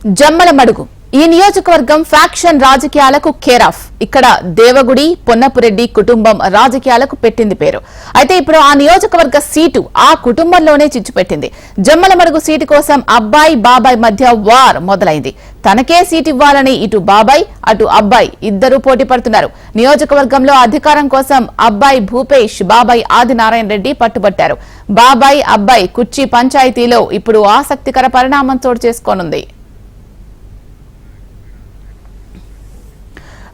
జమ్మలమడుగు ఈ నియోజకవర్గం ఫ్యాక్షన్ రాజకీయాలకు కేర్ ఆఫ్. ఇక్కడ దేవగుడి పొన్నపురెడ్డి కుటుంబం రాజకీయాలకు పెట్టింది పేరు. అయితే ఇప్పుడు ఆ నియోజకవర్గ సీటు ఆ కుటుంబంలోనే చిచ్చుపెట్టింది. జమ్మలమడుగు సీటు కోసం అబ్బాయి బాబాయ్ మధ్య వార్ మొదలైంది. తనకే సీటు ఇవ్వాలని ఇటు బాబాయ్ అటు అబ్బాయి ఇద్దరూ పోటీ పడుతున్నారు. నియోజకవర్గంలో అధికారం కోసం అబ్బాయి భూపేష్ బాబాయ్ ఆదినారాయణ రెడ్డి పట్టుబట్టారు. బాబాయ్ అబ్బాయి కుర్చీ పంచాయతీలో ఇప్పుడు ఆసక్తికర పరిణామం చోటు చేసుకోనుంది.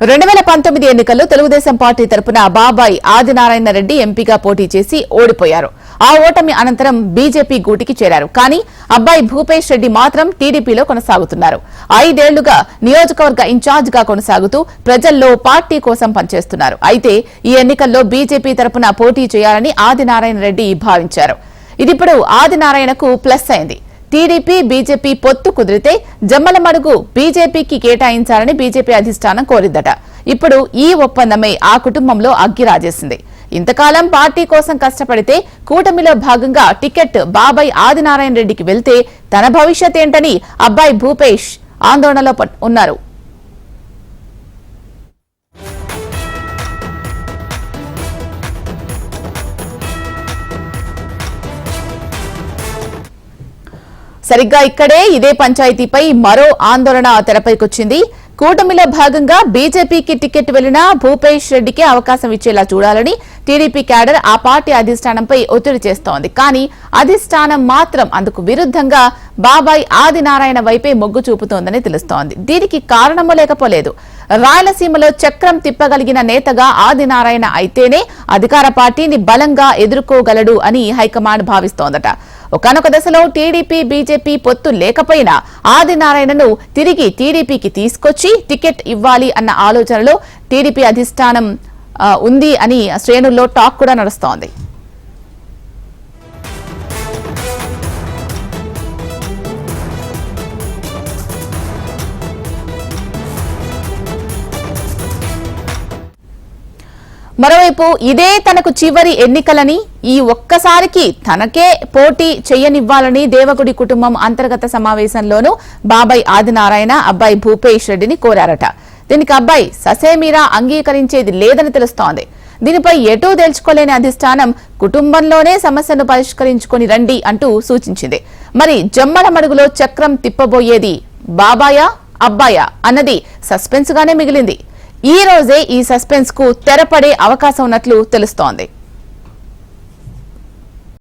2019 ఎన్నికల్లో తెలుగుదేశం పార్టీ తరపున బాబాయ్ ఆదినారాయణ రెడ్డి ఎంపీగా పోటీ చేసి ఓడిపోయారు. ఆ ఓటమి అనంతరం బీజేపీ గూటికి చేరారు. కానీ అబ్బాయి భూపేష్ రెడ్డి మాత్రం టీడీపీలో కొనసాగుతున్నారు. 5 ఏళ్లుగా నియోజకవర్గ ఇన్ఛార్జ్ గా కొనసాగుతూ ప్రజల్లో పార్టీ కోసం పనిచేస్తున్నారు. అయితే ఈ ఎన్నికల్లో బీజేపీ తరపున పోటీ చేయాలని ఆదినారాయణ రెడ్డి భావించారు. ఇదిప్పుడు ఆదినారాయణకు ప్లస్ అయింది. టీడీపీ బీజేపీ పొత్తు కుదిరితే జమ్మలమడుగు బీజేపీకి కేటాయించాలని బీజేపీ అధిష్టానం కోరిందట. ఇప్పుడు ఈ ఒప్పందమే ఆ కుటుంబంలో అగ్గి రాజేసింది. ఇంతకాలం పార్టీ కోసం కష్టపడితే కూటమిలో భాగంగా టికెట్ బాబాయ్ ఆదినారాయణ రెడ్డికి వెళ్తే తన భవిష్యత్ ఏంటని అబ్బాయి భూపేష్ ఆందోళనలో ఉన్నారు. సరిగ్గా ఇక్కడే ఇదే పంచాయతీపై మరో ఆందోళన తెరపైకొచ్చింది. కూటమిలో భాగంగా బీజేపీకి టికెట్ వెళ్లినా భూపేష్ రెడ్డికి అవకాశం ఇచ్చేలా చూడాలని టీడీపీ క్యాడర్ ఆ పార్టీ అధిష్టానంపై ఒత్తిడి చేస్తోంది. కానీ అధిష్టానం మాత్రం అందుకు విరుద్ధంగా బాబాయ్ ఆదినారాయణ వైపే మొగ్గు చూపుతోందని తెలుస్తోంది. దీనికి కారణమో లేకపోలేదు. రాయలసీమలో చక్రం తిప్పగలిగిన నేతగా ఆదినారాయణ అయితేనే అధికార పార్టీని బలంగా ఎదుర్కోగలడు అని హైకమాండ్ భావిస్తోందట. ఒకానొక దశలో టీడీపీ బీజేపీ పొత్తు లేకపోయినా ఆదినారాయణను తిరిగి టీడీపీకి తీసుకొచ్చి టికెట్ ఇవ్వాలి అన్న ఆలోచనలో టీడీపీ అధిష్టానం ఉంది అని శ్రేణుల్లో టాక్ కూడా నడుస్తోంది. మరోవైపు ఇదే తనకు చివరి ఎన్నికలని ఈ ఒక్కసారికి తనకే పోటీ చేయనివ్వాలని దేవగుడి కుటుంబం అంతర్గత సమావేశంలోనూ బాబాయ్ ఆదినారాయణ అబ్బాయి భూపేష్ రెడ్డిని కోరారట. దీనికి అబ్బాయి ససేమీరా అంగీకరించేది లేదని తెలుస్తోంది. దీనిపై ఎటూ తేల్చుకోలేని అధిష్టానం కుటుంబంలోనే సమస్యను పరిష్కరించుకుని రండి అంటూ సూచించింది. మరి జమ్మలమడుగులో చక్రం తిప్పబోయేది బాబాయా అబ్బాయా అన్నది సస్పెన్స్ గానే మిగిలింది. ఈ రోజే ఈ సస్పెన్స్ కు తెరపడే అవకాశం ఉన్నట్లు తెలుస్తోంది.